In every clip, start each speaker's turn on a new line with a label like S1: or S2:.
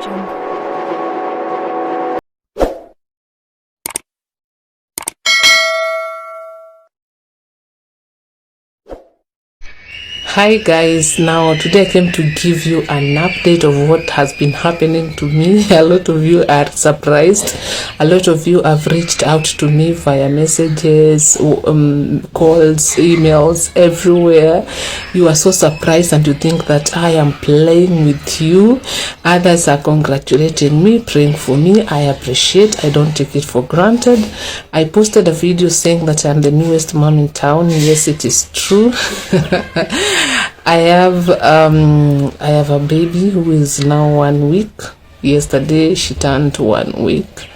S1: PregnancyJourney.
S2: Hi guys, now today I came to give you an update of what has been happening to me. A lot of you are surprised. A lot of you have reached out to me via messages, calls, emails, everywhere. You are so surprised and you think that I am playing with you. Others are congratulating me, praying for me. I appreciate. I don't take it for granted. I posted a video saying that I'm the newest mom in town. Yes, it is true. I have a baby who is now 1 week. Yesterday she turned 1 week,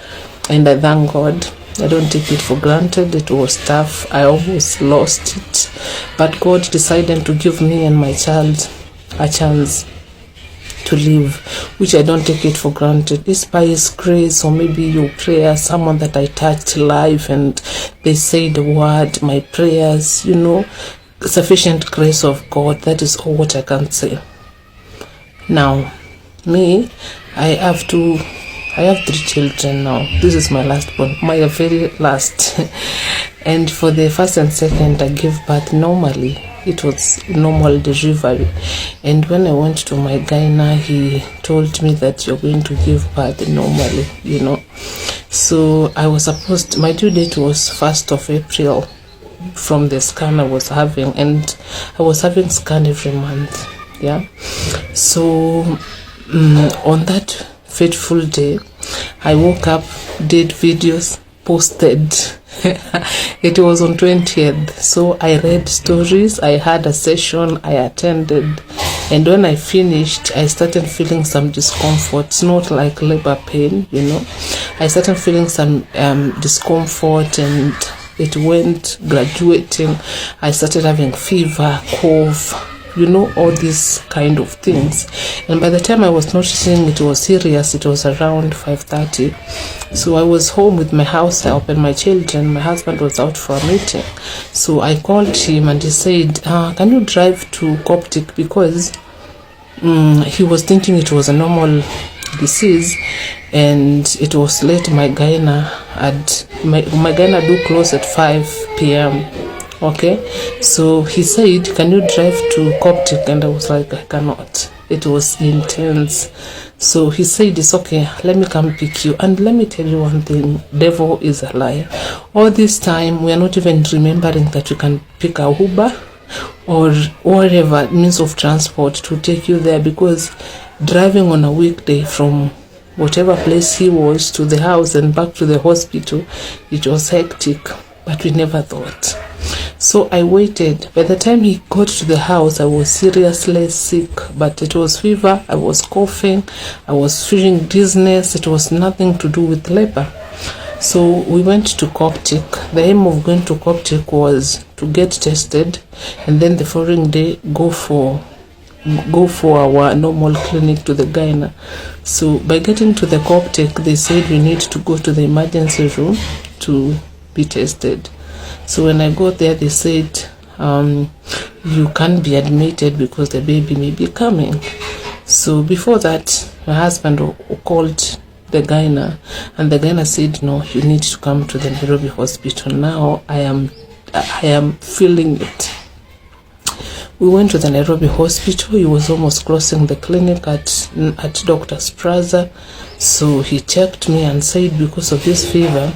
S2: and I thank God. I don't take it for granted. It was tough. I almost lost it, but God decided to give me and my child a chance to live, which I don't take it for granted. It's by His grace, or maybe your prayer, someone that I touched live and they say the word, my prayers, sufficient grace of God. That is all what I can say. Now, me, I have 3 children now. This is my last born, my very last. And for the first and second, I gave birth normally. It was normal delivery. And when I went to my gyna, he told me that you're going to give birth normally, So I was supposed, my due date was 1st of April. From the scan I was having, and I was having scan every month. So on that fateful day, I woke up, did videos, posted. It was on 20th, so I read stories, I had a session, I attended, and when I finished, I started feeling some discomfort. It's not like labor pain, I started feeling some discomfort, and it went graduating. I started having fever, cough, all these kind of things. And by the time I was noticing it was serious, it was around 5:30. So I was home with my house help and my children. My husband was out for a meeting. So I called him and he said, can you drive to Coptic? Because he was thinking it was a normal disease, and it was late. My gyna do close at 5 p.m. Okay, so he said, can you drive to Coptic? And I was like, I cannot. It was intense. So he said, it's okay, let me come pick you. And let me tell you one thing, devil is a liar. All this time we are not even remembering that you can pick a Uber or whatever means of transport to take you there, because driving on a weekday from whatever place he was to the house and back to the hospital, it was hectic, but we never thought. So I waited. By the time he got to the house, I was seriously sick, but it was fever, I was coughing, I was feeling dizziness. It was nothing to do with labor. So we went to Coptic. The aim of going to Coptic was to get tested, and then the following day go for our normal clinic to the gyna. So by getting to the Coptic, they said we need to go to the emergency room to be tested. So when I got there, they said you can't be admitted because the baby may be coming. So before that, my husband called the gyna, and the gyna said, no, you need to come to the Nairobi hospital. Now I am feeling it. We went to the Nairobi hospital. He was almost closing the clinic at Dr. Spraza. So he checked me and said, because of this fever,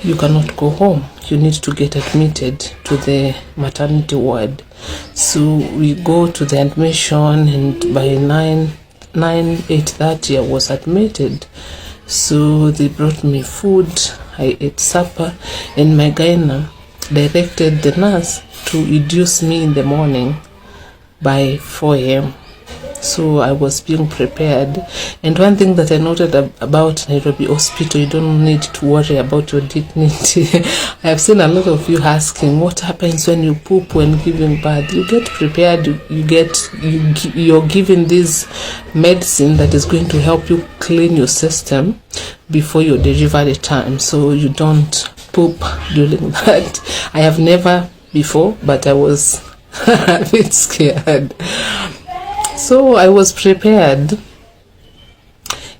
S2: you cannot go home. You need to get admitted to the maternity ward. So we go to the admission, and by 8:30 I was admitted. So they brought me food. I ate supper, and my gyna directed the nurse to induce me in the morning by 4 a.m. So I was being prepared. And one thing that I noted about Nairobi hospital, you don't need to worry about your dignity. I have seen a lot of you asking, what happens when you poop when giving birth? You get prepared. You're given this medicine that is going to help you clean your system before your delivery time, so you don't poop during that. I have never before, but I was a bit scared. So I was prepared.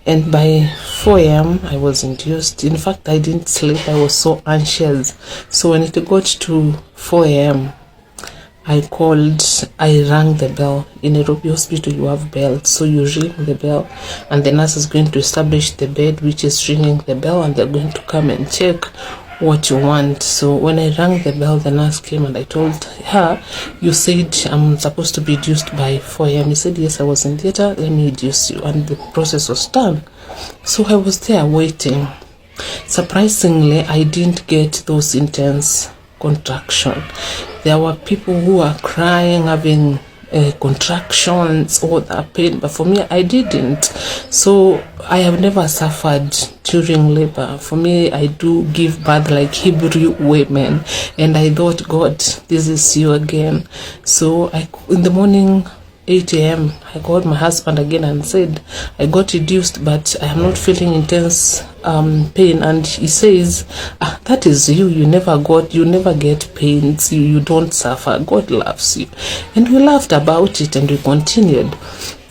S2: And by 4 a.m. I was induced. In fact, I didn't sleep. I was so anxious. So when it got to 4 a.m., I rang the bell. In Nairobi hospital, you have bells. So you ring the bell, and the nurse is going to establish the bed, which is ringing the bell, and they're going to come and check what you want. So when I rang the bell, the nurse came, and I told her, you said I'm supposed to be induced by 4 a.m. He said, yes, I was in theater. Let me induce you. And the process was done. So I was there waiting. Surprisingly, I didn't get those intense contraction. There were people who were crying, having contractions, or that pain, but for me, I didn't. So I have never suffered during labor. For me, I do give birth like Hebrew women, and I thought, God, this is you again. So in the morning, 8 a.m., I called my husband again and said, I got reduced, but I am not feeling intense pain. And he says, that is you. You never get pains. You don't suffer. God loves you. And we laughed about it, and we continued.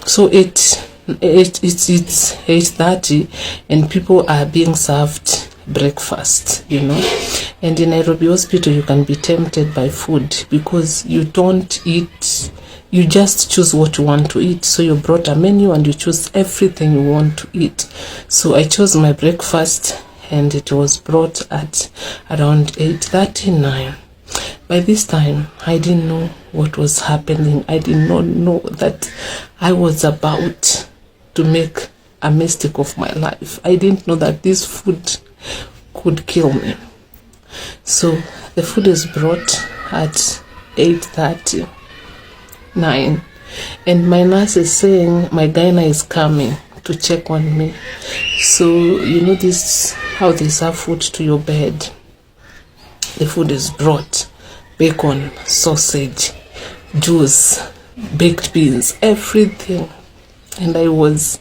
S2: So it's 8:30, and people are being served breakfast, And in Nairobi hospital, you can be tempted by food because you don't eat. You just choose what you want to eat. So you brought a menu and you choose everything you want to eat. So I chose my breakfast, and it was brought at around 8:39. By this time, I didn't know what was happening. I did not know that I was about to make a mistake of my life. I didn't know that this food could kill me. So the food is brought at 8:39, and my nurse is saying my gyna is coming to check on me. So this how they serve food to your bed. The food is brought: bacon, sausage, juice, baked beans, everything. And I was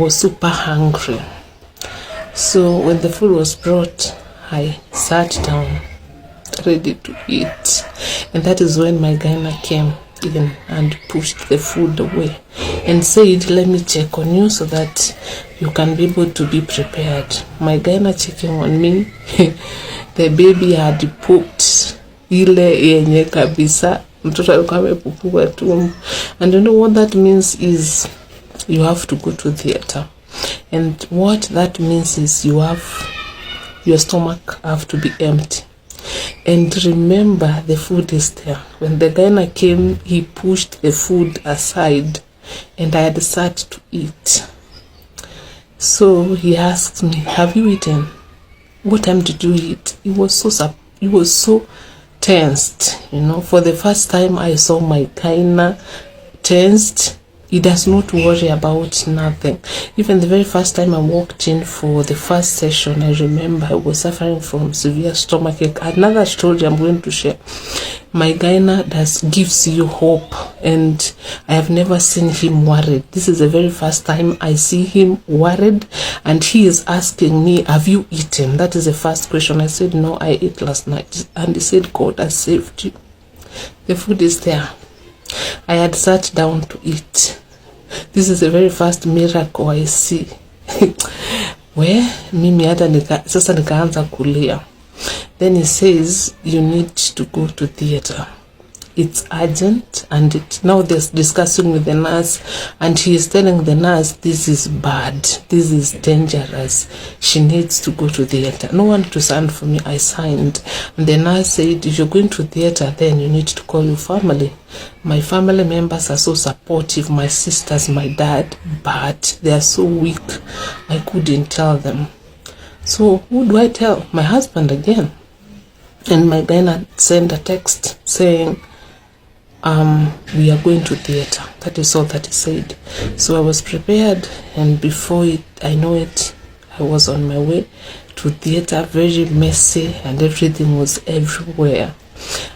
S2: super hungry. So when the food was brought, I sat down ready to eat. And that is when my gyna came in and pushed the food away and said, let me check on you so that you can be able to be prepared. My gyna checking on me, the baby had pooped ile yenye kabisa. Mtoto alikuwa amepupuka tumbo. And you know what that means is you have to go to theater. And what that means is your stomach have to be empty. And remember, the food is there. When the gyna came, he pushed the food aside, and I had sat to eat. So he asked me, have you eaten? What time did you eat? He was so tensed. For the first time I saw my gyna tensed. He does not worry about nothing. Even the very first time I walked in for the first session, I remember I was suffering from severe stomachache. Another story I'm going to share. My gyna gives you hope, and I have never seen him worried. This is the very first time I see him worried, and he is asking me, have you eaten? That is the first question. I said, no, I ate last night. And he said, God has saved you. The food is there. I had sat down to eat. This is the very first miracle I see. Mimi hata sasa nikaanza kulia. Then he says, you need to go to theater. It's urgent, and now they're discussing with the nurse, and he is telling the nurse, this is bad, this is dangerous, she needs to go to theater. No one to sign for me. I signed, and the nurse said, if you're going to theater, then you need to call your family. My family members are so supportive, my sisters, my dad, but they are so weak, I couldn't tell them. So who do I tell? My husband again. And my gyna sent a text saying, we are going to theater. That is all that he said. So I was prepared, and before I know it, I was on my way to theater, very messy, and everything was everywhere.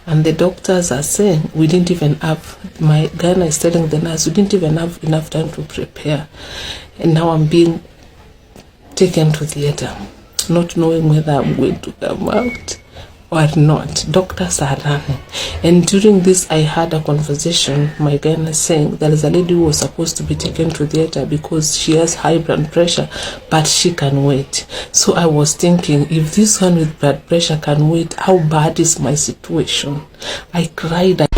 S2: And the doctors are saying, we didn't even have, my gyna is telling the nurse, we didn't even have enough time to prepare. And now I'm being taken to theater, not knowing whether I'm going to come out or not, doctors are running. And during this, I had a conversation, my gynae saying there is a lady who was supposed to be taken to theater because she has high blood pressure, but she can wait. So I was thinking, if this one with blood pressure can wait, how bad is my situation? I cried.